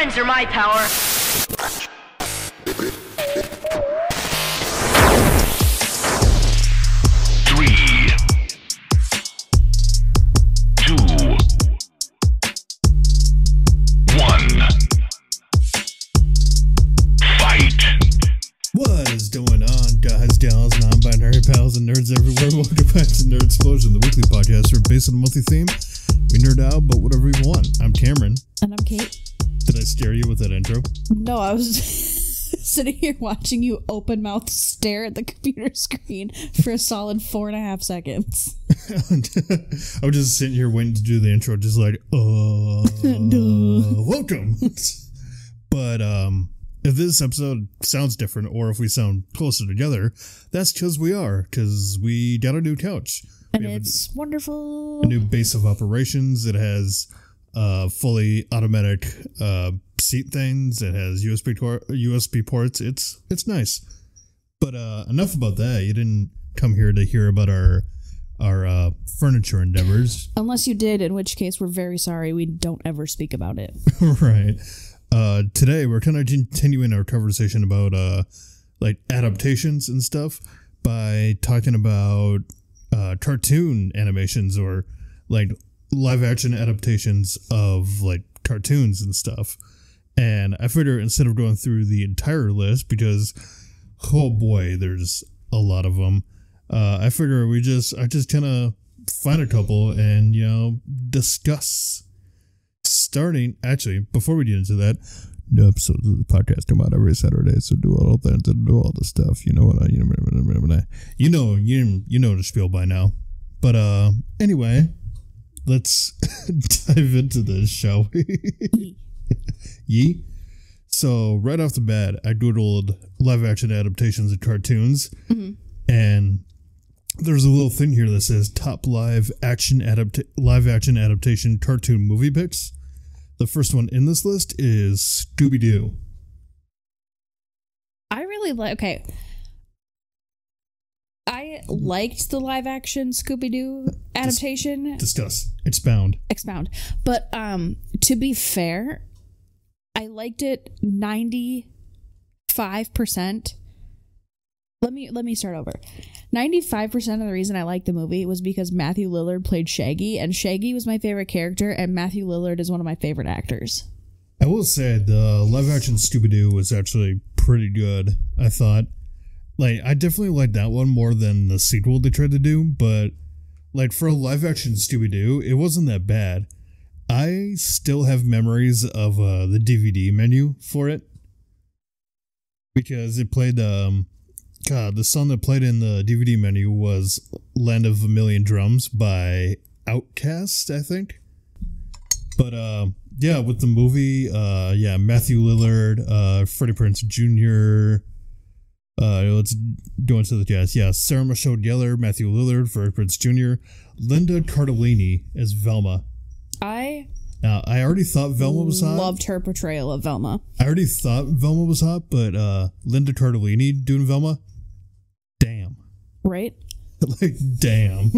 friends are my power. What is going on, guys, gals, non-binary pals, and nerds everywhere? Welcome back to Nerd Explosion, the weekly podcast where, based on the monthly theme, we nerd out about whatever we want. I'm Cameron. And I'm Kate. Did I scare you with that intro? No, I was sitting here watching you open-mouthed stare at the computer screen for a solid 4.5 seconds. I was just sitting here waiting to do the intro, just like, welcome. But, if this episode sounds different, or if we sound closer together, that's because we got a new couch. And it's wonderful. A new base of operations. It has fully automatic seat things. It has USB ports. It's nice. But enough about that. You didn't come here to hear about our furniture endeavors. Unless you did, in which case we're very sorry. We don't ever speak about it. Right. Today we're kind of continuing our conversation about like adaptations and stuff by talking about cartoon animations or like live action adaptations of like cartoons and stuff. And I figure instead of going through the entire list, because oh boy, there's a lot of them, I figure I just kind of find a couple and, you know, discuss. Starting, actually, before we get into that, new episodes of the podcast come out every Saturday, so do all that and do all the stuff. You know what? You know the spiel by now. But anyway, let's dive into this, shall we? Yee. So right off the bat, I googled live action adaptations of cartoons, and there's a little thing here that says top live action adaptation cartoon movie picks. The first one in this list is Scooby-Doo. I liked the live action Scooby-Doo adaptation. Discuss. Expound. But to be fair, I liked it 95%. Let me start over. 95% of the reason I liked the movie was because Matthew Lillard played Shaggy, and Shaggy was my favorite character, and Matthew Lillard is one of my favorite actors. I will say the live-action Scooby-Doo was actually pretty good, I thought. Like, I definitely liked that one more than the sequel they tried to do, but, like, for a live-action Scooby-Doo, it wasn't that bad. I still have memories of the DVD menu for it, because it played, the song that played in the DVD menu was Land of a Million Drums by Outkast, I think. But, yeah, with the movie, Matthew Lillard, Freddie Prinze Jr., let's go into the cast. Yeah, Sarah Michelle Gellar, Matthew Lillard, Freddie Prinze Jr., Linda Cardellini as Velma. I already thought Velma was hot. Loved her portrayal of Velma. I already thought Velma was hot, but Linda Cardellini doing Velma, damn. Right? Like, damn.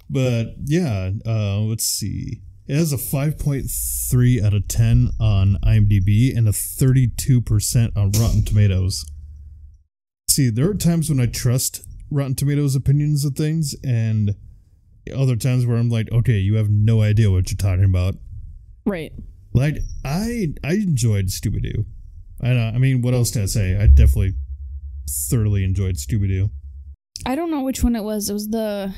But, yeah, let's see. It has a 5.3 out of 10 on IMDb and a 32% on Rotten Tomatoes. See, there are times when I trust Rotten Tomatoes' opinions of things, and other times where I'm like, okay, you have no idea what you're talking about. Right. Like, I enjoyed Scooby-Doo. I mean, what else can I say? I definitely thoroughly enjoyed Scooby-Doo. I don't know which one it was. It was the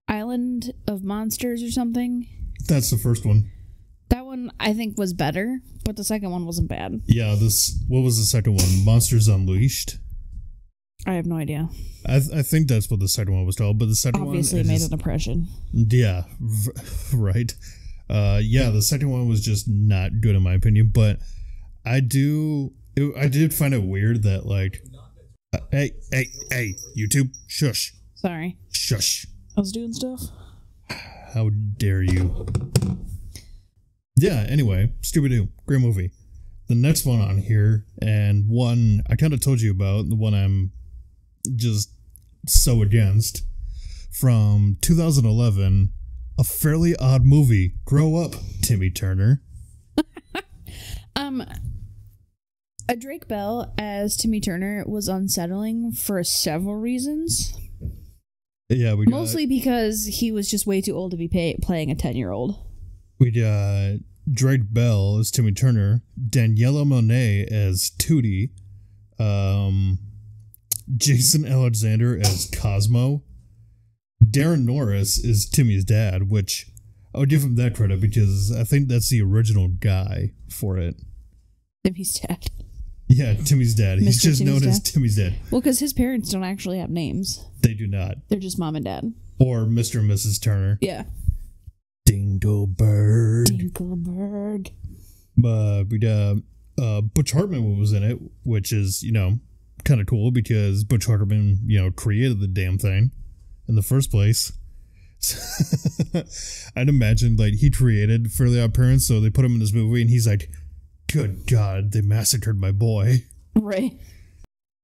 Island of Monsters or something. That's the first one. That one, I think, was better, but the second one wasn't bad. Yeah, what was the second one? Monsters Unleashed? I have no idea. I think that's what the second one was called, but the second obviously one made an impression. Yeah, right. Yeah, the second one was just not good in my opinion, but I did find it weird that, like, hey, YouTube, shush. Sorry. Shush. I was doing stuff. How dare you? Yeah, anyway, Scooby-Doo, great movie. The next one on here, and one I kind of told you about, the one I'm just so against, from 2011, A Fairly Odd Movie, Grow Up, Timmy Turner. A Drake Bell as Timmy Turner was unsettling for several reasons. Yeah, mostly because he was just way too old to be playing a 10-year-old. We got Drake Bell as Timmy Turner, Daniela Monet as Tootie, Jason Alexander as Cosmo, Darren Norris is Timmy's dad, which I would give him that credit because I think that's the original guy for it. Timmy's dad. Yeah, Timmy's dad. He's just Timmy's known dad. as Timmy's dad. Well, because his parents don't actually have names. They do not. They're just mom and dad. Or Mr. and Mrs. Turner. Yeah. Dingleberg. Dingleberg. But we Butch Hartman was in it, which is, kind of cool because Butch Hartman, created the damn thing in the first place. I'd imagine, like, he created Fairly Odd Parents, so they put him in this movie, and he's like, good God, they massacred my boy. Right.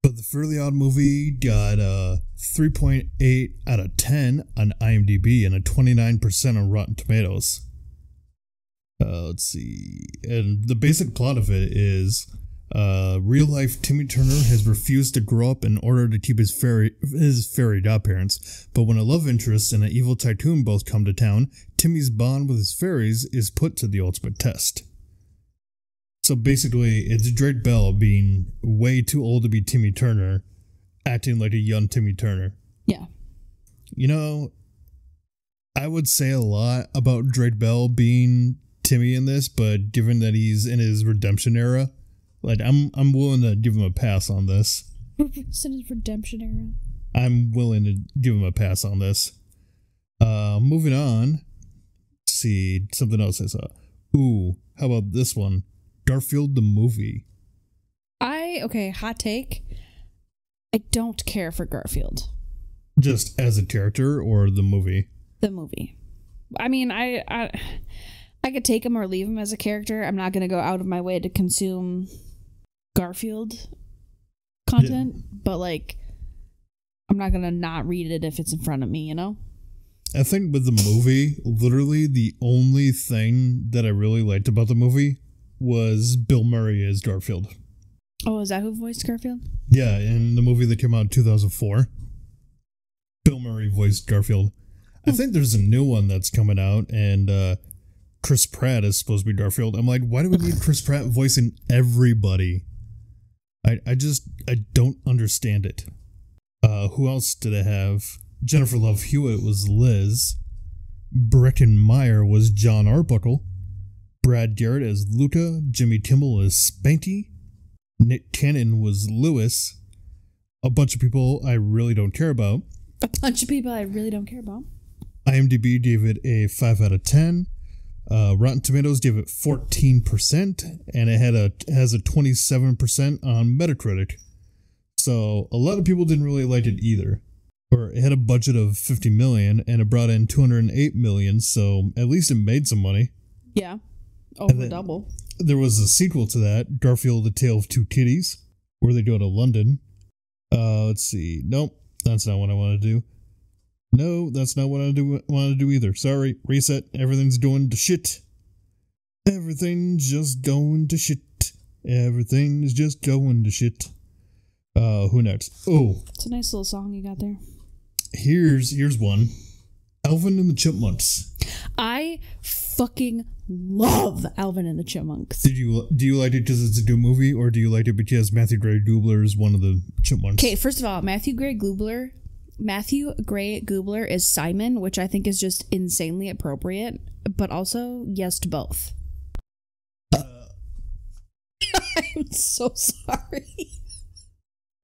But the Fairly Odd movie got a 3.8 out of 10 on IMDb and a 29% on Rotten Tomatoes. Let's see. And the basic plot of it is real-life Timmy Turner has refused to grow up in order to keep his fairy godparents. But when a love interest and an evil tycoon both come to town, Timmy's bond with his fairies is put to the ultimate test. So basically, it's Drake Bell being way too old to be Timmy Turner, acting like a young Timmy Turner. Yeah. I would say a lot about Drake Bell being Timmy in this, but given that he's in his redemption era, like I'm willing to give him a pass on this. It's in his redemption era. I'm willing to give him a pass on this. Moving on. Let's see, something else I saw. Ooh, how about this one? Garfield the movie. Hot take. I don't care for Garfield. Just as a character or the movie? The movie. I mean, I could take him or leave him as a character. I'm not going to go out of my way to consume Garfield content, but like, I'm not going to not read it if it's in front of me, I think with the movie, literally the only thing that I really liked about the movie was Bill Murray as Garfield. Oh, is that who voiced Garfield? Yeah, in the movie that came out in 2004, Bill Murray voiced Garfield. I think there's a new one that's coming out, and Chris Pratt is supposed to be Garfield. I'm like, why do we need Chris Pratt voicing everybody? I don't understand it. Who else did I have? Jennifer Love Hewitt was Liz. Breckin Meyer was John Arbuckle. Brad Garrett as Luca. Jimmy Kimmel as Spanky. Nick Cannon was Lewis. A bunch of people I really don't care about. IMDb gave it a 5 out of 10. Rotten Tomatoes gave it 14%, and it has a 27% on Metacritic. So a lot of people didn't really like it either. Or it had a budget of $50 million, and it brought in $208 million, so at least it made some money. Yeah. Over double. There was a sequel to that, Garfield: A Tale of Two Kitties, where they go to London. Let's see. Nope, that's not what I want to do. No, that's not what I want to do either. Sorry, reset. Everything's going to shit. Everything's just going to shit. Everything's just going to shit. Who next? Oh, it's a nice little song you got there. Here's one. Alvin and the Chipmunks. I fucking love Alvin and the Chipmunks. Do you like it because it's a good movie, or do you like it because Matthew Gray Gubler is one of the chipmunks? Okay, first of all, Matthew Gray Gubler is Simon, which I think is just insanely appropriate, but also yes to both. I'm so sorry.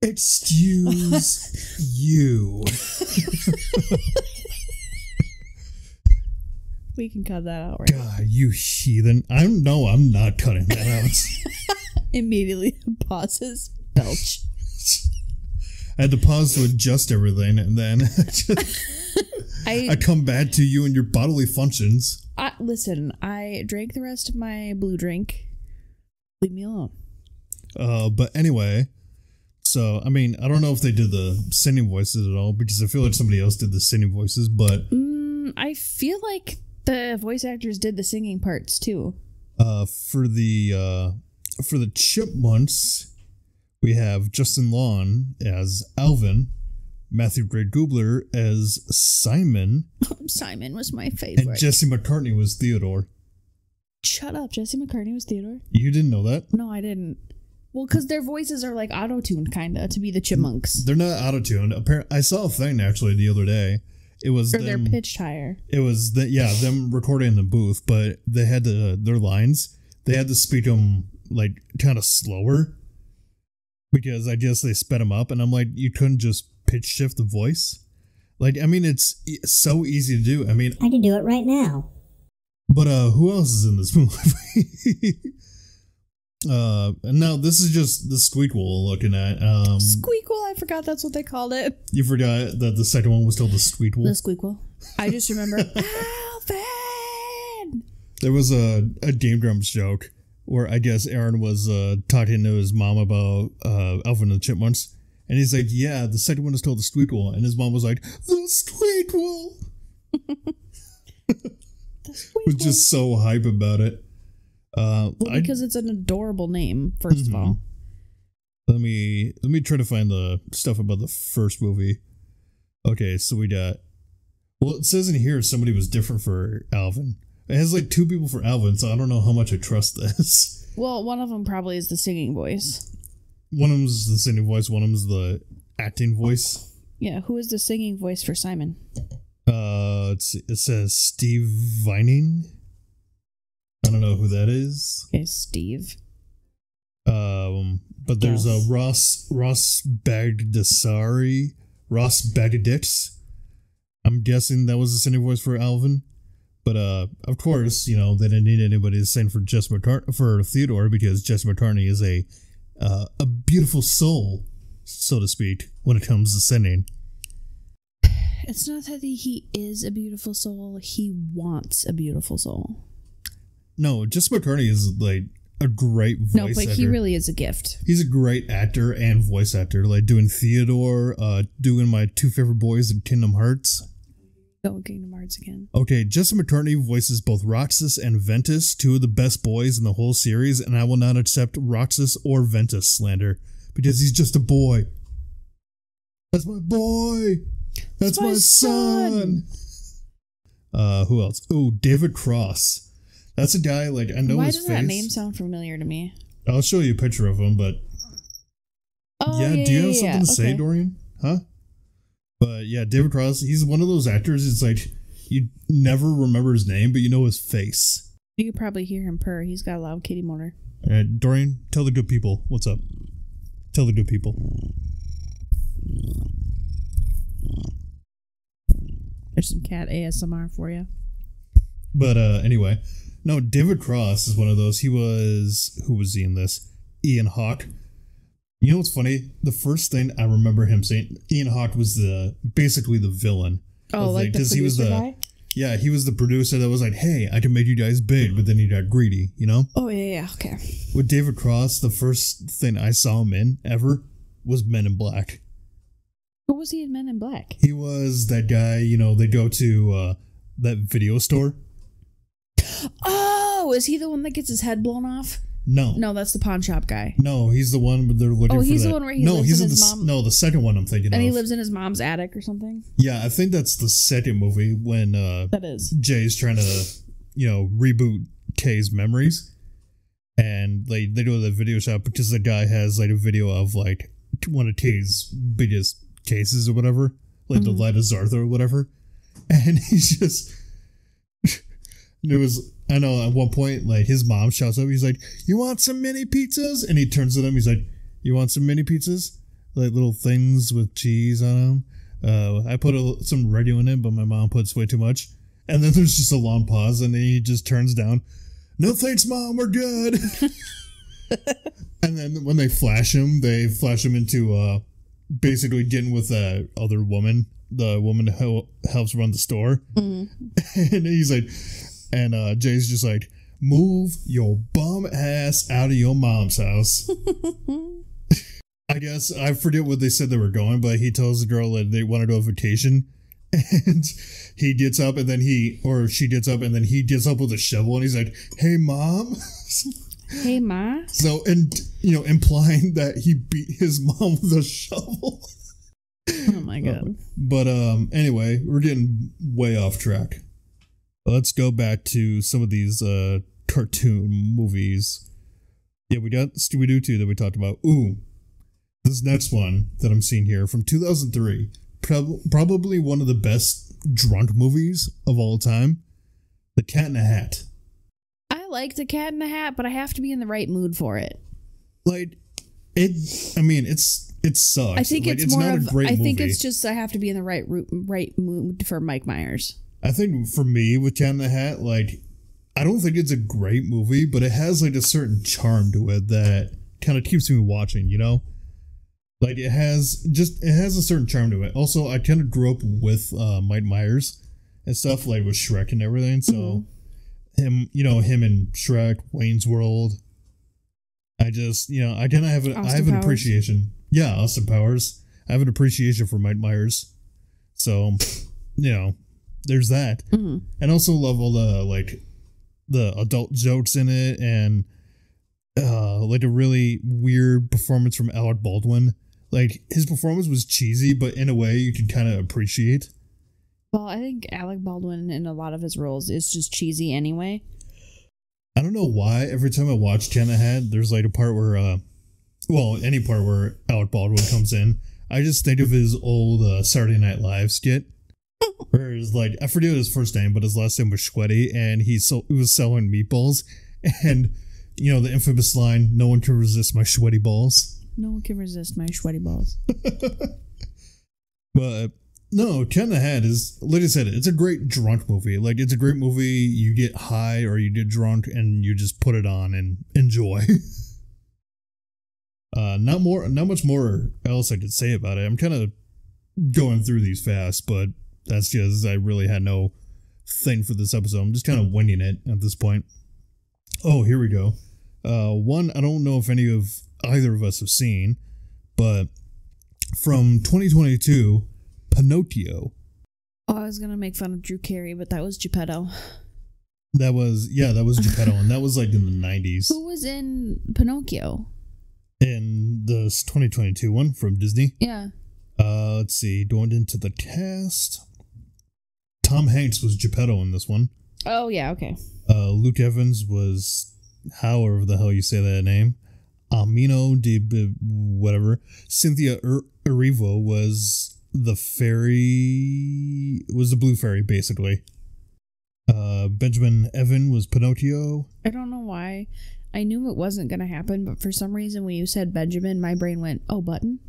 Excuse you. We can cut that out, right? God, you heathen. I'm not cutting that out. Immediately pauses. Belch. I had to pause to adjust everything, and then I come back to you and your bodily functions. Listen, I drank the rest of my blue drink. Leave me alone. But anyway, so, I mean, I don't know if they did the singing voices at all, because I feel like somebody else did the singing voices, but... I feel like the voice actors did the singing parts, too. For the for the Chipmunks, we have Justin Long as Alvin, Matthew Gray Gubler as Simon. Simon was my favorite. And Jesse McCartney was Theodore. Shut up. Jesse McCartney was Theodore? You didn't know that? No, I didn't. Well, because their voices are like auto-tuned, kind of, to be the Chipmunks. They're not auto-tuned. I saw a thing, actually, the other day. It was they're pitched higher. It was, them recording in the booth, but they had their lines. They had to speak them, like, kind of slower. Because I guess they sped them up. And I'm like, you couldn't just pitch shift the voice? Like, I mean, it's so easy to do. I mean, I can do it right now. But who else is in this movie? And now this is just the Squeakquel looking at. Squeakquel, I forgot that's what they called it. You forgot that the second one was still the Squeakquel? The Squeakquel. I just remember Alvin! There was a Game Grumps joke where I guess Aaron was talking to his mom about Alvin and the Chipmunks. And he's like, yeah, the second one is called the Squeakquel. And his mom was like, the Squeakquel! Was just so hype about it. Because it's an adorable name, first of all. Let me try to find the stuff about the first movie. Okay, so we got. Well, it says in here somebody was different for Alvin. It has like 2 people for Alvin, so I don't know how much I trust this. Well, one of them probably is the singing voice. One of them's the singing voice. One of them's the acting voice. Yeah, who is the singing voice for Simon? It says Steve Vining. I don't know who that is. Okay, Steve. But there's a Ross Bagdasari, Ross Bagdadix. I'm guessing that was the singing voice for Alvin. But of course, they didn't need anybody to sing for for Theodore, because Jesse McCartney is a beautiful soul, so to speak, when it comes to singing. It's not that he is a beautiful soul. He wants a beautiful soul. No, Jesse McCartney is like a great voice actor. He really is a gift. He's a great actor and voice actor. Like doing Theodore, doing my 2 favorite boys in Kingdom Hearts. Go Kingdom Hearts again. Okay, Jesse McCartney voices both Roxas and Ventus, 2 of the best boys in the whole series, and I will not accept Roxas or Ventus slander because he's just a boy. That's my boy. That's my son. Who else? Oh, David Cross. That's a guy, like, I know Why his does face. that name sound familiar to me? I'll show you a picture of him, but... Oh, yeah, do you have something to say, okay. Dorian? Huh? But yeah, David Cross, he's one of those actors, it's like, you never remember his name, but you know his face. You could probably hear him purr. He's got a loud kitty motor. Alright, Dorian, tell the good people what's up. Tell the good people. There's some cat ASMR for you. But anyway, no, David Cross is one of those. Who was he in this? Ian Hawke. You know what's funny? The first thing I remember him saying, Ian Hawke was basically the villain. Oh, like the producer guy? Yeah, he was the producer that was like, hey, I can make you guys big, but then he got greedy, Oh, yeah, okay. With David Cross, the first thing I saw him in, ever, was Men in Black. What was he in Men in Black? He was that guy, they go to that video store. Oh, is he the one that gets his head blown off? No. No, that's the pawn shop guy. No, he's the one where they're looking for he's the one where he lives in his mom... No, the second one I'm thinking of. And he lives in his mom's attic or something? Yeah, I think that's the second movie when that is. Jay's trying to, reboot Kay's memories. And they go to the video shop because the guy has like a video of like one of Kay's biggest cases or whatever. Like the Light of Zartha or whatever. And he's just... I know at one point, like, his mom shouts up, he's like, you want some mini pizzas? And he turns to them, he's like, you want some mini pizzas? Like little things with cheese on them. I put some radio in it, but my mom puts way too much. And then there's just a long pause, and then he just turns down, no thanks, Mom, we're good. And then when they flash him into basically getting with that other woman, the woman who helps run the store. And he's like... And Jay's just like, move your bum ass out of your mom's house. I guess, I forget what they said they were going, but he tells the girl that they want to go on vacation. And he gets up and then she gets up and then he gets up with a shovel and he's like, hey, Mom. Hey, Ma. So, and, implying that he beat his mom with a shovel. Oh my god. But anyway, we're getting way off track. Let's go back to some of these cartoon movies. Yeah, we got Scooby-Doo 2 that we talked about. Ooh, this next one that I'm seeing here from 2003, probably one of the best drunk movies of all time, The Cat in the Hat. I like The Cat in the Hat, but I have to be in the right mood for it. Like, it sucks. I think it's not more a of. great I think movie. it's just I have to be in the right mood for Mike Myers. I think for me with Cat in the Hat, like, I don't think it's a great movie, but it has like a certain charm to it that kind of keeps me watching, Like it has a certain charm to it. Also, I kind of grew up with Mike Myers and stuff, like with Shrek and everything. So him and Shrek, Wayne's World. I just, I kind of have an appreciation. Yeah, Austin Powers. I have an appreciation for Mike Myers. So, there's that. Mm-hmm. And also love all the adult jokes in it, and like a really weird performance from Alec Baldwin. Like his performance was cheesy, but in a way you can kind of appreciate. Well, I think Alec Baldwin in a lot of his roles is just cheesy anyway. I don't know why every time I watch Cat in the Hat, there's like a part where, any part where Alec Baldwin comes in, I just think of his old Saturday Night Live skit. Where it's like, I forget his first name, but his last name was Sweaty, and he was selling meatballs, and the infamous line, "No one can resist my sweaty balls." No one can resist my sweaty balls. But no, Cat in the Hat is, like I said, it's a great drunk movie. Like it's a great movie. You get high or you get drunk, and you just put it on and enjoy. Not much more else I could say about it. I'm kind of going through these fast, but that's just, I really had no thing for this episode. I'm just kind of winging it at this point. Oh, here we go. One, I don't know if either of us have seen, but from 2022, Pinocchio. Oh, I was going to make fun of Drew Carey, but that was Geppetto. That was Geppetto, and that was like in the 90s. Who was in Pinocchio? In the 2022 one from Disney? Yeah. Let's see, going into the cast. Tom Hanks was Geppetto in this one. Oh, yeah, okay. Luke Evans was, however the hell you say that name, Amino de whatever. Cynthia Erivo was the blue fairy, basically. Benjamin Evan was Pinocchio. I don't know why. I knew it wasn't going to happen, but for some reason when you said Benjamin, my brain went, oh, Button?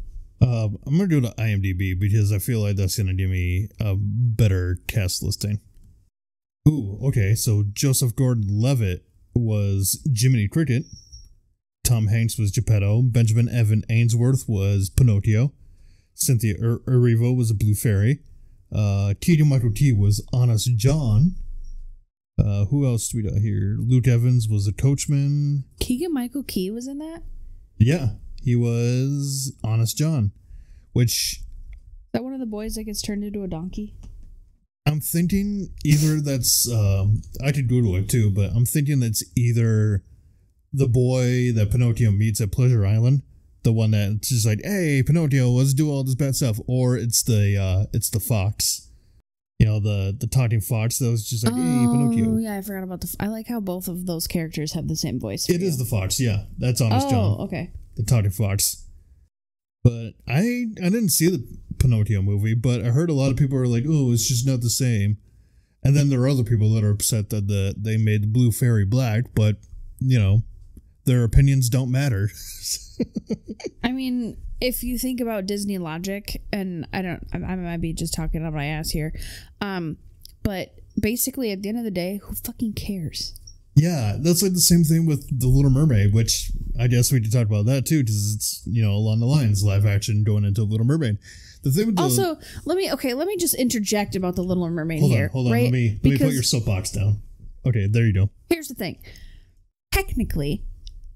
I'm going to go to IMDb because I feel like that's going to give me a better cast listing. Ooh, okay, so Joseph Gordon-Levitt was Jiminy Cricket. Tom Hanks was Geppetto. Benjamin Evan Ainsworth was Pinocchio. Cynthia Erivo was a Blue Fairy. Keegan-Michael Key was Honest John. Who else do we got here? Luke Evans was a coachman. Keegan-Michael Key was in that? Yeah, he was Honest John. Which... Is that one of the boys that gets turned into a donkey? I'm thinking either that's... I could Google it too, but I'm thinking that's either the boy that Pinocchio meets at Pleasure Island, the one that's just like, hey, Pinocchio, let's do all this bad stuff, or it's the fox. The talking fox that was just like, hey, Pinocchio. Oh, yeah, I forgot about I like how both of those characters have the same voice. It is the fox, yeah. That's Honest John. Oh, okay. The talking fox. But I didn't see the Pinocchio movie, but I heard a lot of people are like, oh, it's just not the same. And then there are other people that are upset that they made the Blue Fairy black, but, their opinions don't matter. I mean, if you think about Disney logic, and I might be just talking out my ass here, but basically at the end of the day, who fucking cares? Yeah, that's like the same thing with The Little Mermaid, which I guess we could talk about that too, because it's, along the lines, live action going into Little Mermaid. The thing with also, let me just interject about The Little Mermaid here. Hold on, right? let me put your soapbox down. Okay, there you go. Here's the thing. Technically,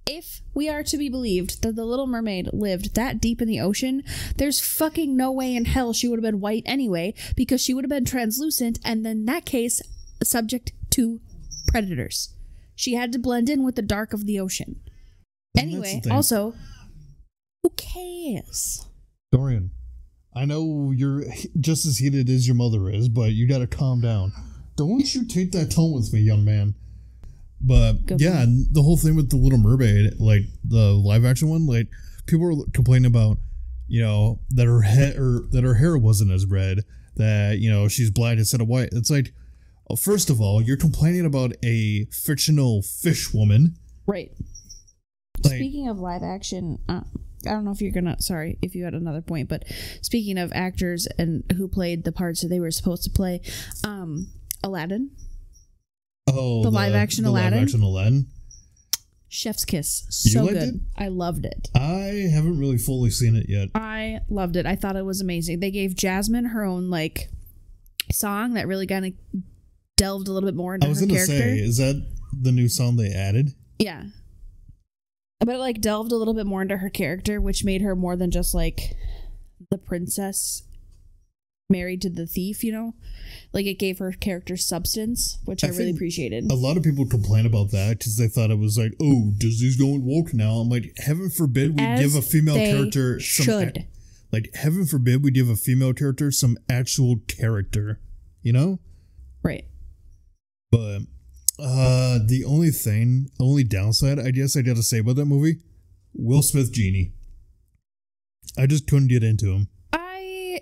if we are to be believed that the Little Mermaid lived that deep in the ocean, there's fucking no way in hell she would have been white anyway, because she would have been translucent, and then in that case, subject to predators. She had to blend in with the dark of the ocean. And Anyway, also, who cares? Dorian, I know you're just as heated as your mother is, but you gotta calm down. Don't you take that tone with me, young man. But Good yeah, point. the whole thing with the Little Mermaid, like the live action one, like people were complaining about, you know, that her hair wasn't as red, that, you know, she's black instead of white. It's like, first of all, you're complaining about a fictional fish woman. Right. Like, Speaking of live action, I don't know if you're gonna. Sorry if you had another point, but speaking of actors and who played the parts that they were supposed to play, Aladdin. oh, The live action Aladdin? Live action Aladdin. Chef's kiss. You So liked good. it? I loved it. I haven't really fully seen it yet. I loved it. I thought it was amazing. They gave Jasmine her own like song that really kind of delved a little bit more into I was her gonna character. say, is that the new song they added? Yeah. But it like delved a little bit more into her character, which made her more than just like the princess married to the thief, you know? Like it gave her character substance, which I really think appreciated. A lot of people complain about that because they thought it was like, oh, Disney's going woke now. I'm like, heaven forbid we As give a female they character should. like, heaven forbid we give a female character some actual character, you know? Right. But the only downside I guess I gotta say about that movie, Will Smith Genie. I just couldn't get into him. I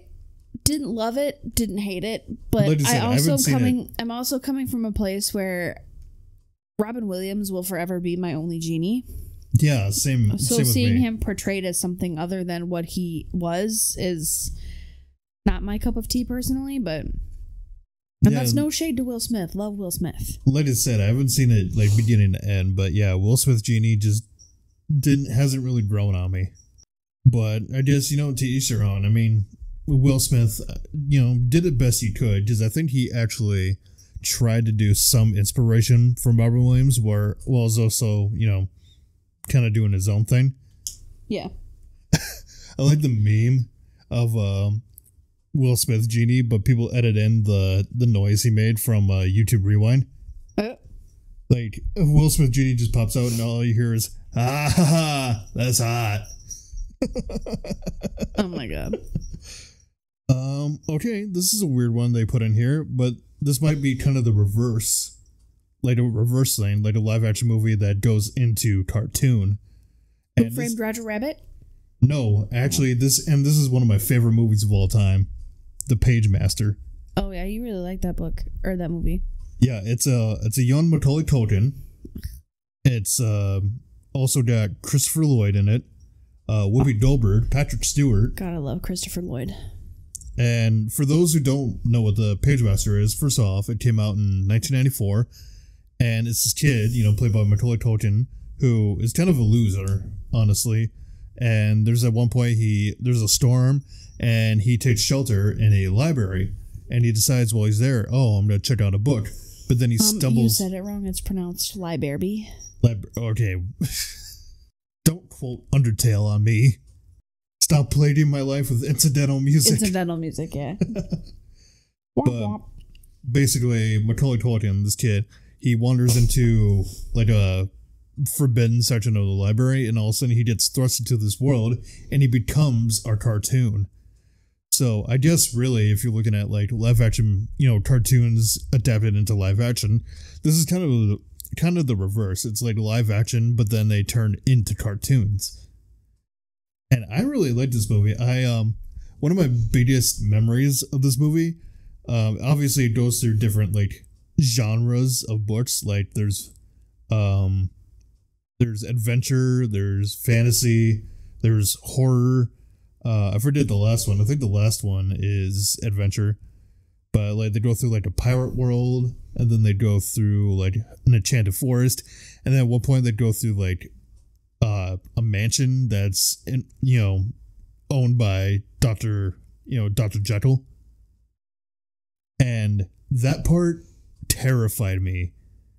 didn't love it, didn't hate it, but Like I said, I haven't seen I'm also coming from a place where Robin Williams will forever be my only genie. Yeah, same. So same seeing with me. him portrayed as something other than what he was is not my cup of tea personally, but and that's no shade to Will Smith. Love Will Smith. Like I said, I haven't seen it like beginning to end, but yeah, Will Smith Genie just hasn't really grown on me. But I guess, you know, to each their own. I mean, Will Smith, you know, did it best he could because I think he actually tried to do some inspiration from Robin Williams, where was also, you know, kind of doing his own thing. Yeah. I like the meme of Will Smith Genie, but people edit in the noise he made from YouTube Rewind. Like, Will Smith Genie just pops out and all you hear is, ah, ha, ha, that's hot. Oh my god. Okay, this is a weird one they put in here, but this might be kind of the reverse, like a reverse thing, like a live action movie that goes into cartoon. Who Framed Roger Rabbit? No, actually, this is one of my favorite movies of all time, The Page Master. Oh yeah, you really like that book or that movie. Yeah, it's a young Macaulay Culkin. It's also got Christopher Lloyd in it, Whoopi Goldberg, Patrick Stewart. God, I love Christopher Lloyd. And for those who don't know what The Page Master is, first off, it came out in 1994, and it's this kid, you know, played by Macaulay Culkin, who is kind of a loser, honestly. And there's at one point there's a storm, and he takes shelter in a library, and he decides while he's there, oh, I'm gonna check out a book. But then he stumbles. You said it wrong. It's pronounced Library. Okay. Don't quote Undertale on me. Stop plaguing my life with incidental music. Incidental music, yeah. But basically, Macaulay Culkin, this kid, he wanders into like a forbidden section of the library, and all of a sudden he gets thrust into this world, and he becomes our cartoon. So I guess really, if you're looking at like live action, you know, cartoons adapted into live action, this is kind of the reverse. It's like live action, but then they turn into cartoons. And I really like this movie. One of my biggest memories of this movie, obviously it goes through different like genres of books. Like there's adventure, there's fantasy, there's horror. I forget the last one. I think the last one is adventure. But like they go through like a pirate world, and then they go through like an enchanted forest, and then at one point they go through like a mansion that's owned by Dr. Jekyll. And that part terrified me.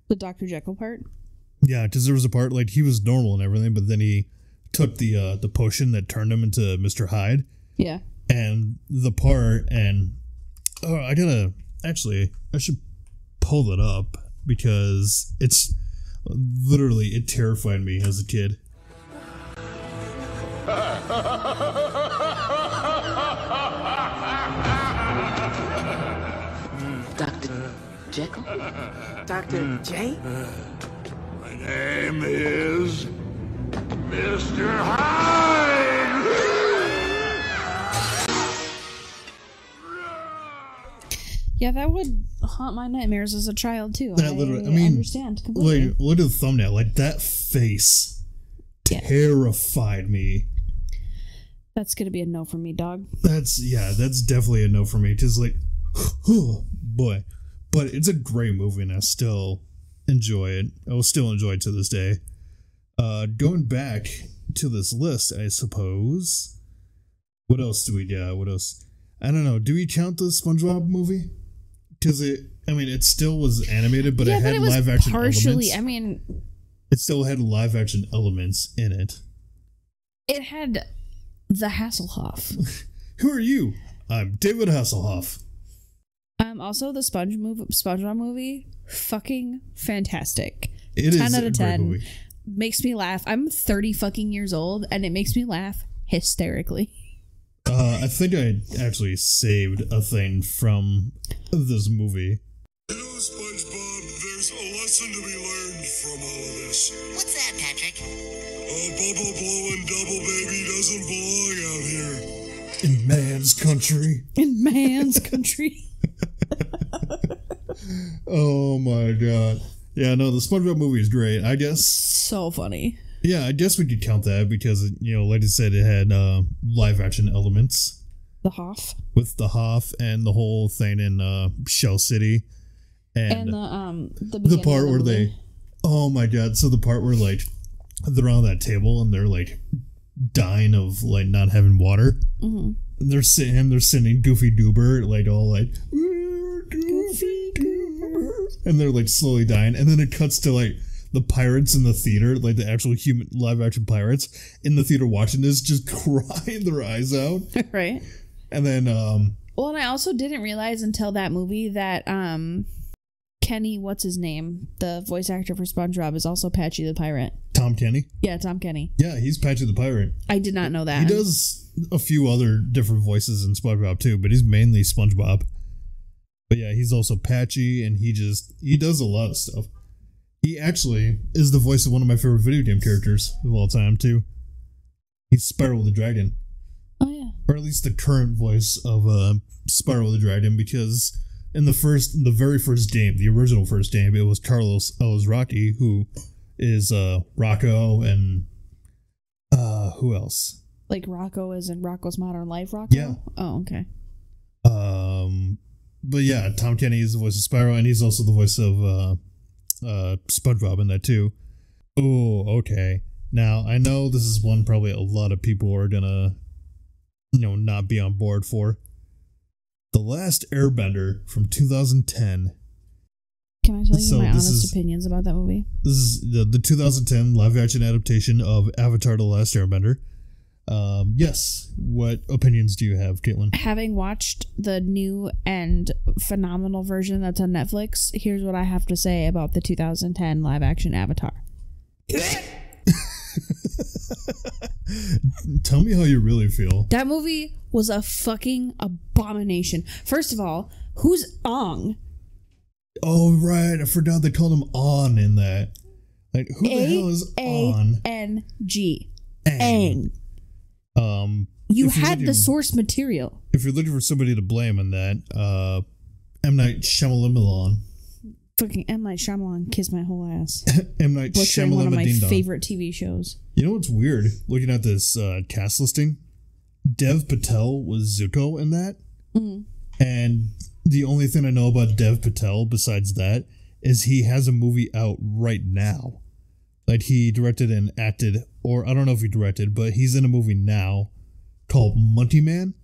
The Dr. Jekyll part? Yeah, because there was a part like he was normal and everything, but then he took the potion that turned him into Mr. Hyde. Yeah. And the part, and I should pull it up because it's Literally, it terrified me as a kid. Dr. Jekyll? Dr. J? My name is Mr. Hyde! Yeah, that would haunt my nightmares as a child too. I mean, understand completely. Like, look at the thumbnail. Like, that face terrified me. That's gonna be a no for me, dog. That's definitely a no for me. Just like, oh boy. But it's a great movie, and I still enjoy it. I will still enjoy it to this day. Going back to this list, I suppose. What else do we got? What else? I don't know. Do we count the SpongeBob movie? Because it still was animated, but it had live action elements. I mean, it still had live action elements in it. It had the Hasselhoff. Who are you? I'm David Hasselhoff. Also the SpongeBob movie, fucking fantastic. It 10 is out of 10. Movie. Makes me laugh. I'm 30 fucking years old, and it makes me laugh hysterically. I think I actually saved a thing from this movie. You know, SpongeBob, there's a lesson to be learned from all of this. What's that, Patrick? Bubble blowing double baby doesn't belong out here. In man's country. In man's country. Oh my god. Yeah, no, the SpongeBob movie is great. I guess. So funny. Yeah, I guess we could count that because, like I said, it had live action elements. The Hoff. With the Hoff and the whole thing in Shell City. And the part where they... Oh my god, so the part where, like, they're on that table and they're, like, dying of, like, not having water. Mm-hmm. And they're singing Goofy Goober, like, all like... Goofy Goober. And they're, like, slowly dying. And then it cuts to, like... the pirates in the theater, like the actual human live action pirates in the theater watching this, just crying their eyes out. Right. And then well, and I also didn't realize until that movie that Kenny, what's his name, the voice actor for SpongeBob, is also Patchy the Pirate. Tom Kenny. Yeah, Tom Kenny. Yeah, he's Patchy the Pirate. I did not know that. He does a few other different voices in SpongeBob too, but he's mainly SpongeBob. But yeah, he's also Patchy, and he does a lot of stuff. He actually is the voice of one of my favorite video game characters of all time, too. He's Spyro the Dragon. Oh, yeah. Or at least the current voice of Spyro the Dragon, because in the very first game, the original first game, it was Carlos Rocky, who is Rocco, and who else? Like Rocco is in Rocco's Modern Life, Rocco? Yeah. Oh, okay. But yeah, Tom Kenny is the voice of Spyro, and he's also the voice of SpongeBob in that too. Oh, okay. Now I know this is one probably a lot of people are gonna, not be on board for. The Last Airbender from 2010. Can I tell you my honest opinions about that movie? This is the 2010 live action adaptation of Avatar: The Last Airbender. Yes. What opinions do you have, Caitlin? Having watched the new and phenomenal version that's on Netflix, here's what I have to say about the 2010 live action Avatar. Tell me how you really feel. That movie was a fucking abomination. First of all, who's Ong? Oh, right. I forgot they called him On in that. Like, who the hell is On? A-N-G. Aang. You had the source material. If you're looking for somebody to blame in that, M. Night Shyamalan. Fucking M. Night Shyamalan kissed my whole ass. M. Night Shyamalan, one of my favorite TV shows. You know what's weird? Looking at this cast listing, Dev Patel was Zuko in that. Mm-hmm. And the only thing I know about Dev Patel besides that is he has a movie out right now. Like, he directed and acted, or I don't know if he directed, but he's in a movie now called Monty Man.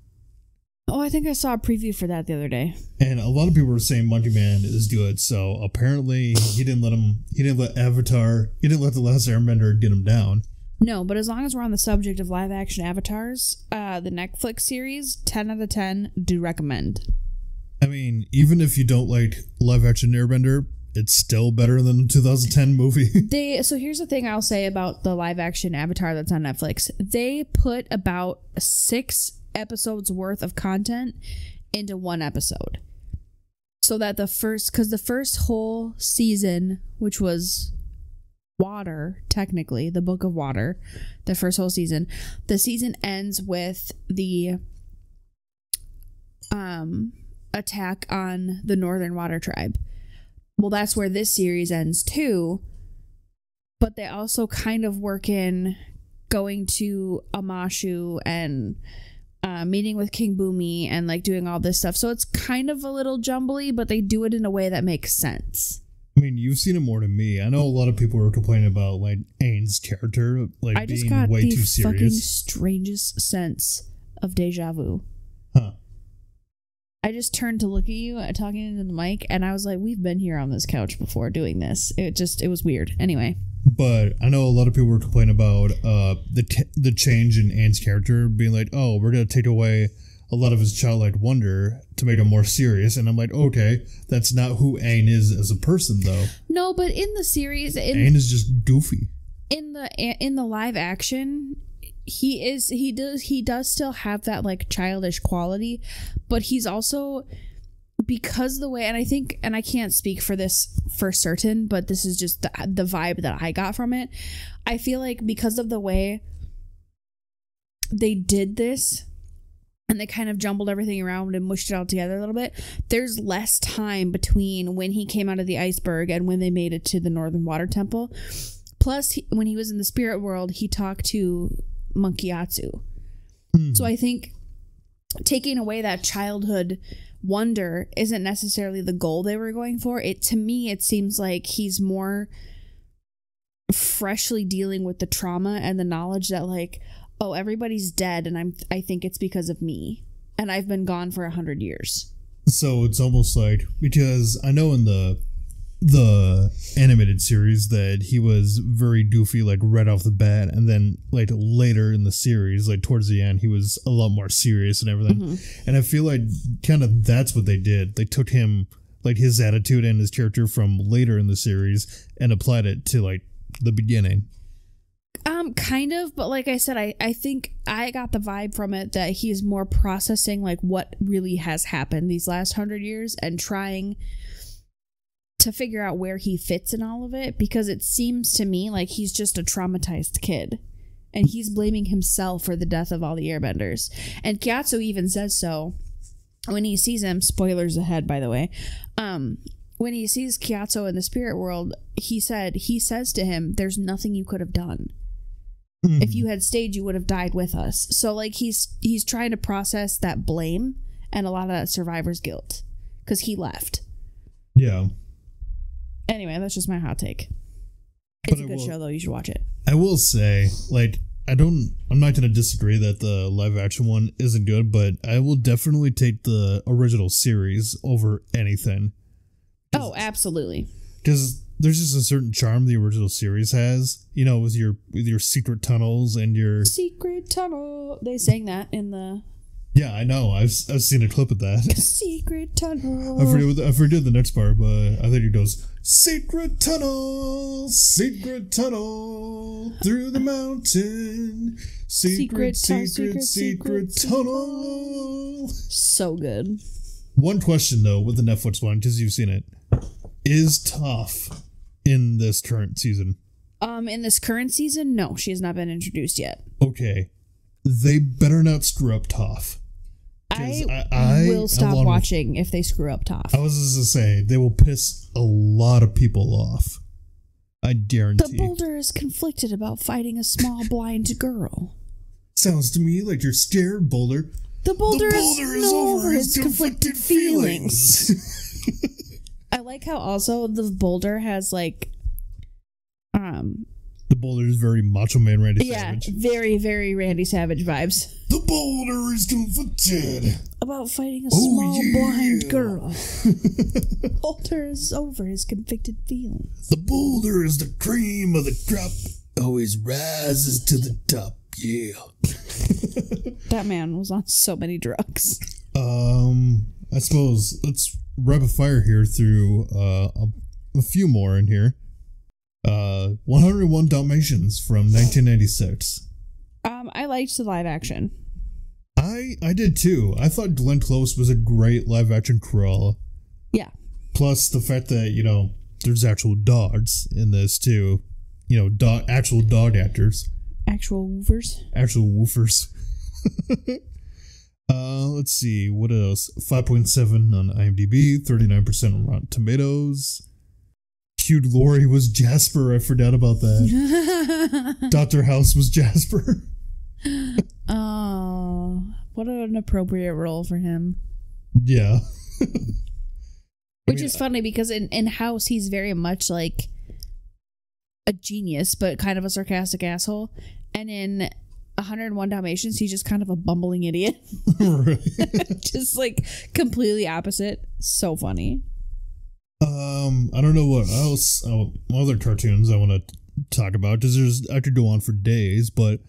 Oh, I think I saw a preview for that the other day. And a lot of people were saying Monty Man is good, so apparently he didn't let The Last Airbender get him down. No, but as long as we're on the subject of live action avatars, the Netflix series, 10 out of 10, do recommend. I mean, even if you don't like live action Airbender, it's still better than the 2010 movie. So here's the thing I'll say about the live action Avatar that's on Netflix. They put about 6 episodes worth of content into one episode. So that the first whole season, which was Water, technically, the Book of Water, the first whole season, the season ends with the attack on the Northern Water Tribe. Well, that's where this series ends too, but they also kind of work in going to Amashu and meeting with King Boomy and like doing all this stuff. So it's kind of a little jumbly, but they do it in a way that makes sense. I mean, you've seen it more than me. I know a lot of people were complaining about like Aang's character like I just being got way the too fucking serious. strangest sense of deja vu. Huh. I just turned to look at you talking into the mic, and I was like, we've been here on this couch before doing this. It was weird. Anyway. But I know a lot of people were complaining about the change in Aang's character being like, oh, we're going to take away a lot of his childlike wonder to make him more serious. And I'm like, okay, that's not who Aang is as a person, though. No, but in the series... Aang is just goofy. In the live action... He does still have that like childish quality, but he's also, because the way, and I think, and I can't speak for this for certain, but this is just the vibe that I got from it. I feel like because of the way they did this and they kind of jumbled everything around and mushed it all together a little bit, there's less time between when he came out of the iceberg and when they made it to the Northern Water Temple. Plus, when he was in the spirit world, he talked to Monkey Atsu. So I think taking away that childhood wonder isn't necessarily the goal they were going for. To me, it seems like he's more freshly dealing with the trauma and the knowledge that like, oh, everybody's dead, and I think it's because of me, and I've been gone for 100 years. So it's almost like, because I know in the animated series that he was very doofy like right off the bat, and then like later in the series, like towards the end, he was a lot more serious and everything. And I feel like kind of that's what they did. They took him, like his attitude and his character from later in the series, and applied it to like the beginning. Kind of, but like I said, I think I got the vibe from it that he's more processing like what really has happened these last 100 years and trying to figure out where he fits in all of it, because it seems to me like he's just a traumatized kid and he's blaming himself for the death of all the airbenders. And Gyatso even says so when he sees him. Spoilers ahead, by the way. When he sees Gyatso in the spirit world, he says to him, there's nothing you could have done. If you had stayed, you would have died with us. So like he's trying to process that blame and a lot of that survivor's guilt because he left. Yeah. Anyway, that's just my hot take. It's a good show, though. You should watch it. I will say, like, I'm not going to disagree that the live action one isn't good, but I will definitely take the original series over anything. Oh, absolutely. Because there's just a certain charm the original series has, you know, with your secret tunnels and your secret tunnel. They sang that in the. Yeah, I know. I've seen a clip of that. Secret tunnel. I forget the next part, but I think it goes, secret tunnel through the mountain, secret tunnel. So good. One question though with the Netflix one, because you've seen it, is Toph in this current season? In this current season, no, she has not been introduced yet. Okay, they better not screw up Toph. I will stop watching if they screw up Toph. I was just to say, they will piss a lot of people off. I guarantee. The boulder is conflicted about fighting a small blind girl. Sounds to me like you're scared, Boulder. The boulder is over his conflicted feelings. I like how also the boulder has like... The boulder is very Macho Man Randy Savage. Yeah, very, very Randy Savage vibes. The boulder is conflicted about fighting a small blind girl. Boulder is over his convicted feelings. The boulder is the cream of the crop. Always rises to the top. Yeah. That man was on so many drugs. I suppose let's rapid fire here through a few more in here. 101 Dalmatians from 1996. I liked the live action. I did too. I thought Glenn Close was a great live action Cruella. Yeah. Plus the fact that, there's actual dogs in this too. Actual dog actors. Actual woofers. Actual woofers. Let's see. What else? 5.7 on IMDb, 39% on Rotten Tomatoes. Hugh Laurie was Jasper. I forgot about that. Dr. House was Jasper. Oh, what an appropriate role for him. Yeah. Which is funny because in House, he's very much like a genius, but kind of a sarcastic asshole. And in 101 Dalmatians, he's just kind of a bumbling idiot. Just like completely opposite. So funny. I don't know what else, other cartoons I want to talk about, because I could go on for days, but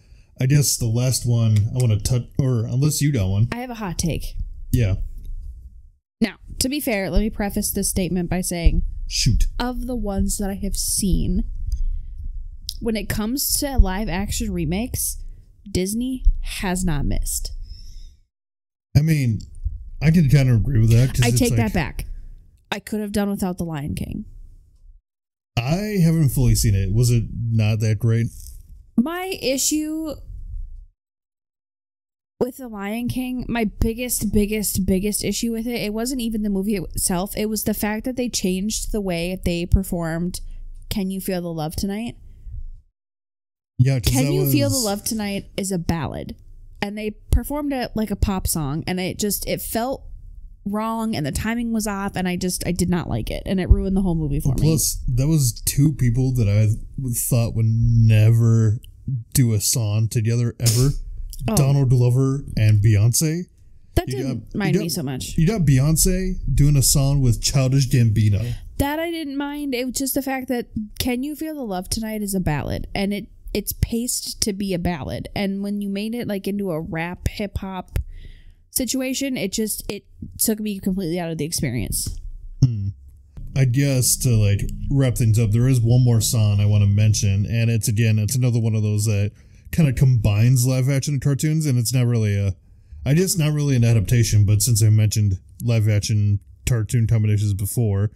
I guess the last one I want to touch, or unless you got one. I have a hot take. Yeah. Now, to be fair, let me preface this statement by saying, shoot. Of the ones that I have seen, when it comes to live action remakes, Disney has not missed. I mean, I can kind of agree with that. I take that back. I could have done without The Lion King. I haven't fully seen it. Was it not that great? My issue with The Lion King, my biggest issue with it, it wasn't even the movie itself. It was the fact that they changed the way they performed Can You Feel the Love Tonight? Yeah, Can You Feel the Love Tonight is a ballad. And they performed it like a pop song, and it felt wrong, and the timing was off, and I did not like it, and it ruined the whole movie for me. Plus, that was two people that I thought would never do a song together ever. Oh. Donald Glover and Beyonce. That didn't mind me so much. You got Beyonce doing a song with Childish Gambino. That I didn't mind. It was just the fact that Can You Feel the Love Tonight is a ballad, and it's paced to be a ballad, and when you made it like into a rap hip hop situation, it took me completely out of the experience. I guess to like wrap things up, there is one more song I want to mention, and it's another one of those that kind of combines live action and cartoons, and it's not really not really an adaptation, but since I mentioned live action cartoon combinations before,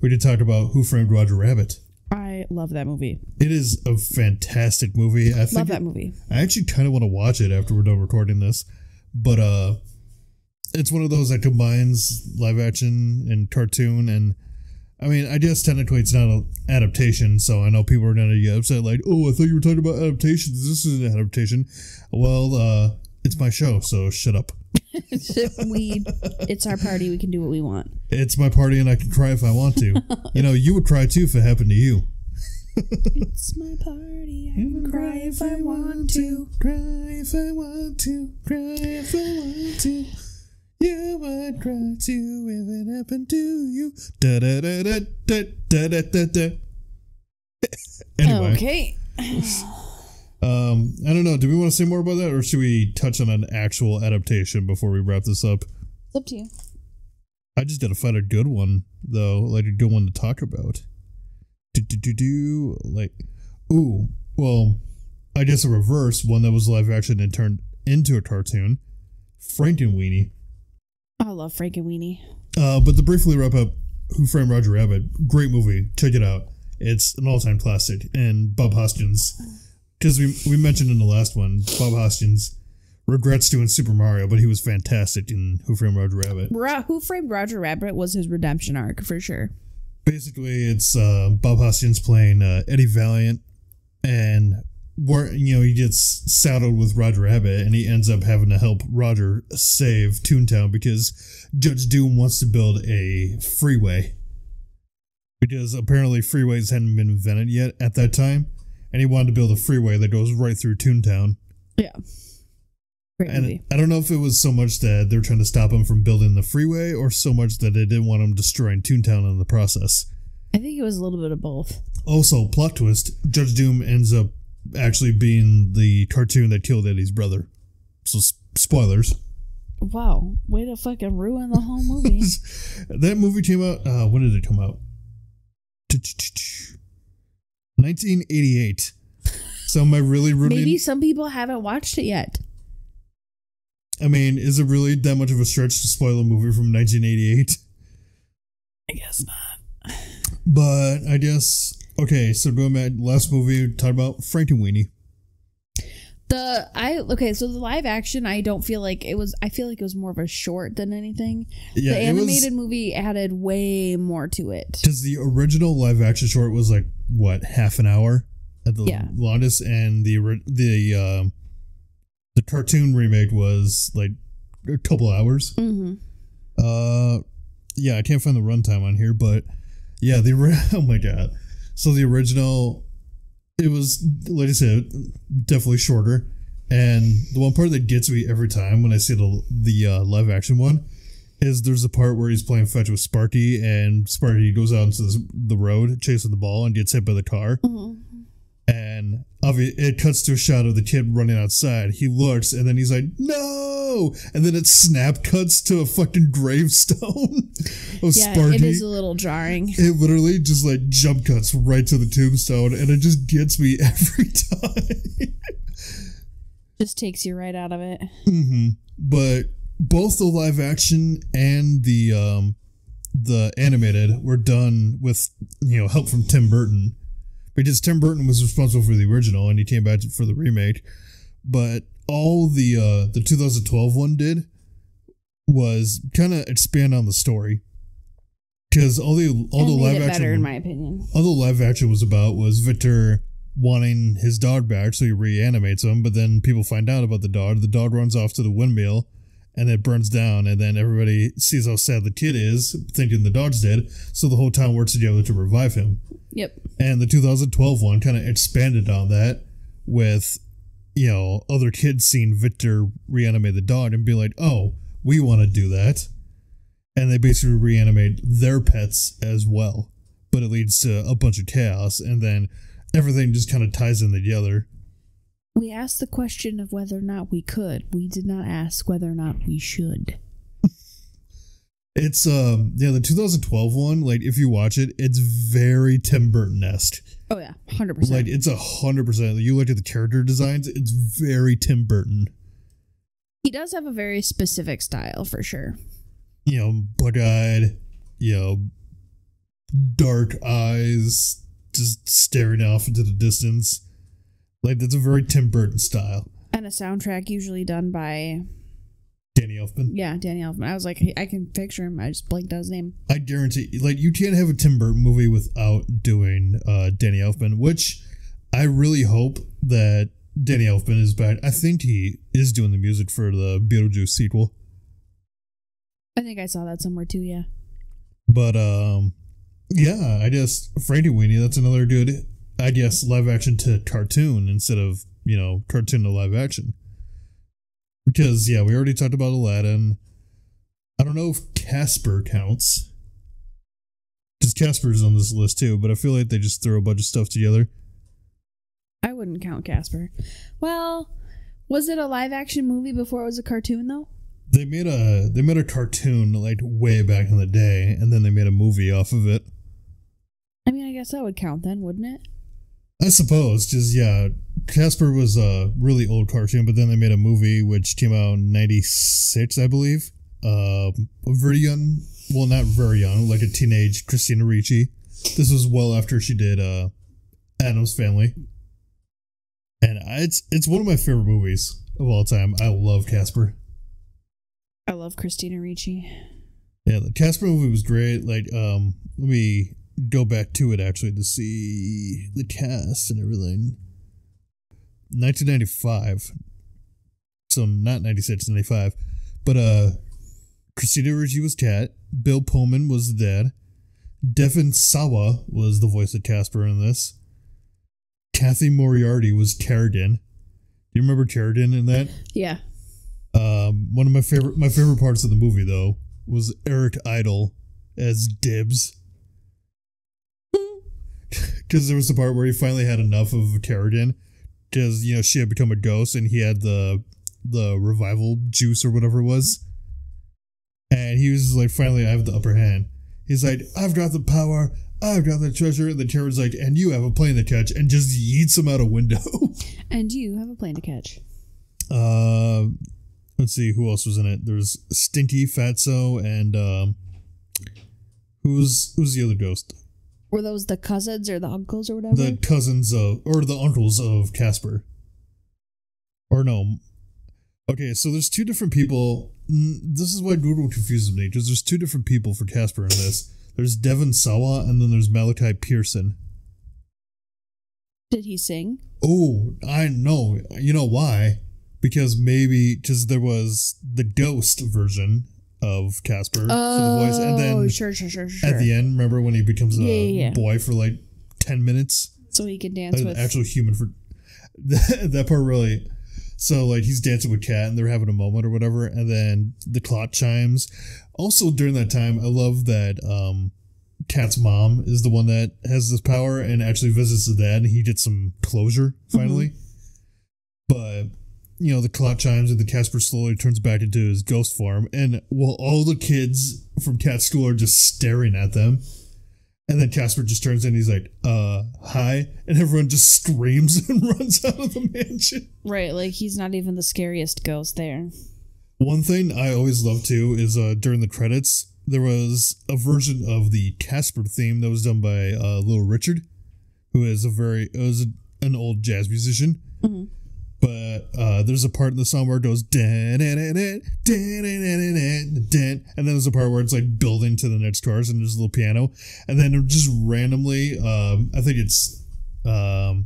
we did talk about Who Framed Roger Rabbit. I love that movie. It is a fantastic movie. I love that movie. I actually kind of want to watch it after we're done recording this, but it's one of those that combines live action and cartoon, and I mean, I guess technically it's not an adaptation, so I know people are gonna get upset like, oh, I thought you were talking about adaptations. This is an adaptation. Well, it's my show, so shut up. It's our party. We can do what we want. It's my party, and I can cry if I want to. You would cry too if it happened to you. It's my party. I can cry if I want to. Cry if I want to. Cry if I want to. You would cry too if it happened to you. Da da da da da da da da. Anyway. Okay. I don't know. Do we want to say more about that, or should we touch on an actual adaptation before we wrap this up? It's up to you. I just gotta find a good one, though, like a good one to talk about. Well, I guess a reverse one that was live action and turned into a cartoon. Frankenweenie. I love Frankenweenie. But to briefly wrap up, Who Framed Roger Rabbit? Great movie. Check it out. It's an all-time classic. And Bob Hoskins, because we mentioned in the last one, Bob Hoskins regrets doing Super Mario, but he was fantastic in Who Framed Roger Rabbit. Who Framed Roger Rabbit was his redemption arc, for sure. Basically, it's Bob Hoskins playing Eddie Valiant, and he gets saddled with Roger Rabbit, and he ends up having to help Roger save Toontown because Judge Doom wants to build a freeway. Because apparently freeways hadn't been invented yet at that time, and he wanted to build a freeway that goes right through Toontown. Yeah. Great movie. I don't know if it was so much that they're trying to stop him from building the freeway, or so much that they didn't want him destroying Toontown in the process. I think it was a little bit of both. Also, plot twist, Judge Doom ends up actually being the cartoon that killed Eddie's brother. So, spoilers. Wow. Way to fucking ruin the whole movie. That movie came out, when did it come out? 1988. So am I really rooting? Maybe some people haven't watched it yet. I mean, is it really that much of a stretch to spoil a movie from 1988? I guess not. But I guess, okay, so going back, last movie we talked about, Frankenweenie. So the live action, I don't feel like it was. I feel like it was more of a short than anything. Yeah, the animated movie added way more to it. Because the original live action short was like what, half an hour at the longest, and the cartoon remake was like a couple hours. Mm-hmm. Yeah, I can't find the runtime on here, but yeah, oh my god. So the original, it was, like I said, definitely shorter. And the one part that gets me every time when I see the live action one is there's a part where he's playing fetch with Sparky, and Sparky goes out into the road chasing the ball and gets hit by the car. Mm-hmm. And it cuts to a shot of the kid running outside. He looks, and then he's like, no! And then it snap cuts to a fucking gravestone of Sparky. It is a little jarring. It literally just like jump cuts right to the tombstone, and it just gets me every time. Just takes you right out of it. Mm-hmm. But both the live action and the animated were done with, help from Tim Burton. Because Tim Burton was responsible for the original, and he came back for the remake. But all the 2012 one did was kind of expand on the story. Because all the live action, better, in my opinion. All the live action was about was Victor wanting his dog back, so he reanimates him. But then people find out about the dog. The dog runs off to the windmill, and it burns down. And then everybody sees how sad the kid is, thinking the dog's dead. So the whole town works together to revive him. Yep. And the 2012 one kind of expanded on that with, other kids seeing Victor reanimate the dog and be like, oh, we want to do that. And they basically reanimate their pets as well. But it leads to a bunch of chaos, and then everything just kind of ties in together. We asked the question of whether or not we could. We did not ask whether or not we should. It's the 2012 one, like if you watch it, it's very Tim Burton-esque. Oh yeah, 100%. Like it's 100%. You look at the character designs, it's very Tim Burton. He does have a very specific style for sure. Bug-eyed, dark eyes, just staring off into the distance. Like that's a very Tim Burton style. And a soundtrack usually done by Danny Elfman. Yeah, Danny Elfman. I was like, I can picture him. I just blanked out his name. I guarantee, like, you can't have a Tim Burton movie without doing Danny Elfman, which I really hope that Danny Elfman is back. I think he is doing the music for the Beetlejuice sequel. I think I saw that somewhere too, yeah. But, yeah, I guess Frankenweenie, that's another good, I guess, live action to cartoon instead of, cartoon to live action. Because, yeah, we already talked about Aladdin. I don't know if Casper counts. Because Casper's on this list too, but I feel like they just throw a bunch of stuff together. I wouldn't count Casper. Well, was it a live action movie before it was a cartoon though? They made a cartoon like way back in the day, and then they made a movie off of it. I mean, I guess that would count then, wouldn't it? I suppose, just, yeah, Casper was a really old cartoon, but then they made a movie which came out in 96, I believe. Very young, well, not very young, like a teenage Christina Ricci. This was well after she did Addams Family. And it's one of my favorite movies of all time. I love Casper. I love Christina Ricci. Yeah, the Casper movie was great. Like, let me go back to it actually to see the cast and everything. 1995, so not 96, 95, but Christina Ricci was Kat, Bill Pullman was the dad, Devon Sawa was the voice of Casper in this, Kathy Moriarty was Kerrigan. Do you remember Kerrigan in that? Yeah. One of my favorite parts of the movie though was Eric Idle as Dibs. Because there was the part where he finally had enough of Kerrigan, because she had become a ghost and he had the revival juice or whatever it was, and he was like, finally I have the upper hand. He's like, I've got the power, I've got the treasure. And the Terror's like, and you have a plane to catch, and just yeets him out a window. And you have a plane to catch. Let's see who else was in it. There's Stinky, Fatso, and who's the other ghost? Were those the cousins or the uncles or whatever? The cousins of, or the uncles of Casper. Or no. Okay, so there's two different people. This is why Google confuses me, because there's two different people for Casper in this. There's Devon Sawa, and then there's Malachi Pearson. Did he sing? Oh, I know. You know why? Because there was the ghost version of Casper for the voice, and then sure. at the end, remember when he becomes a boy for like 10 minutes? So he can dance with an actual human for that part really. So like he's dancing with Kat and they're having a moment or whatever, and then the clock chimes. Also during that time, I love that Kat's mom is the one that has this power and actually visits the dad, and he gets some closure finally. But you know, the clock chimes and the Casper slowly turns back into his ghost form, and while all the kids from Cat's school are just staring at them, and then Casper just turns in and he's like, hi, and everyone just screams and runs out of the mansion. Right, like he's not even the scariest ghost there. One thing I always love too is during the credits, there was a version of the Casper theme that was done by Little Richard, who is an old jazz musician. But there's a part in the song where it goes and then there's a part where it's like building to the next chorus and there's a little piano, and then just randomly I think it's God,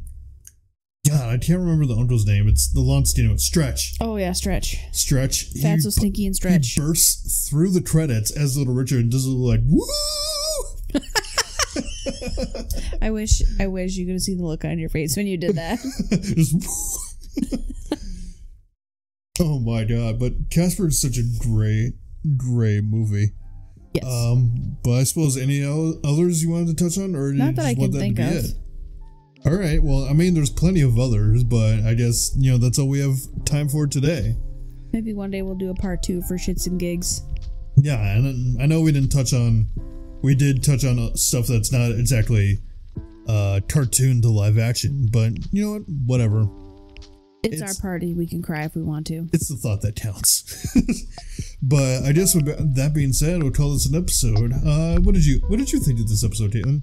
I can't remember the uncle's name. It's the Lonstino. It's Stretch. Oh yeah, Stretch. Fatso, Stinky, and Stretch. He bursts through the credits as Little Richard and does a little like woo. I wish you could have seen the look on your face when you did that. Just oh my god, but Casper is such a great movie. Yes. But I suppose any others you wanted to touch on, or not that I can think of. It? All right. Well, I mean, there's plenty of others, but I guess that's all we have time for today. Maybe one day we'll do a part 2 for shits and gigs. Yeah, and I know we did touch on stuff that's not exactly cartoon to live action, but you know what? Whatever. It's our party. We can cry if we want to. It's the thought that counts. But I guess with that being said, we'll call this an episode. What did you think of this episode, Caitlin?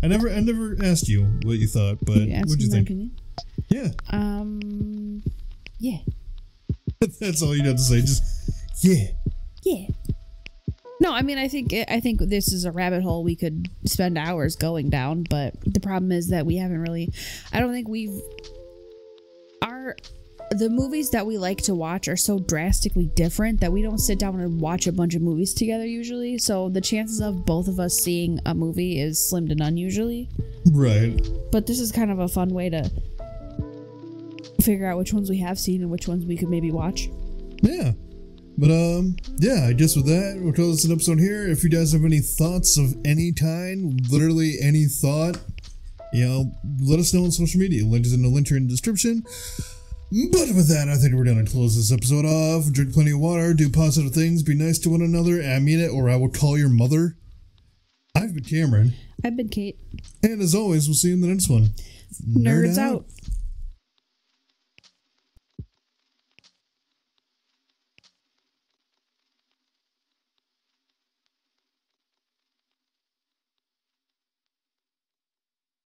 I never asked you what you thought, but what did you think? Opinion? Yeah. Yeah. That's all you have to say. Just yeah. Yeah. No, I mean, I think this is a rabbit hole we could spend hours going down, but the problem is that we haven't really. I don't think the movies that we like to watch are so drastically different that we don't sit down and watch a bunch of movies together usually. So the chances of both of us seeing a movie is slim to none usually. Right. But this is kind of a fun way to figure out which ones we have seen and which ones we could maybe watch. Yeah. But yeah, I guess with that, we'll call this an episode here. If you guys have any thoughts of any kind, literally any thought, let us know on social media. Link is in the link here in the description. But with that, I think we're going to close this episode off. Drink plenty of water, do positive things, be nice to one another, I mean it, or I will call your mother. I've been Cameron. I've been Kate. And as always, we'll see you in the next one. Nerds out.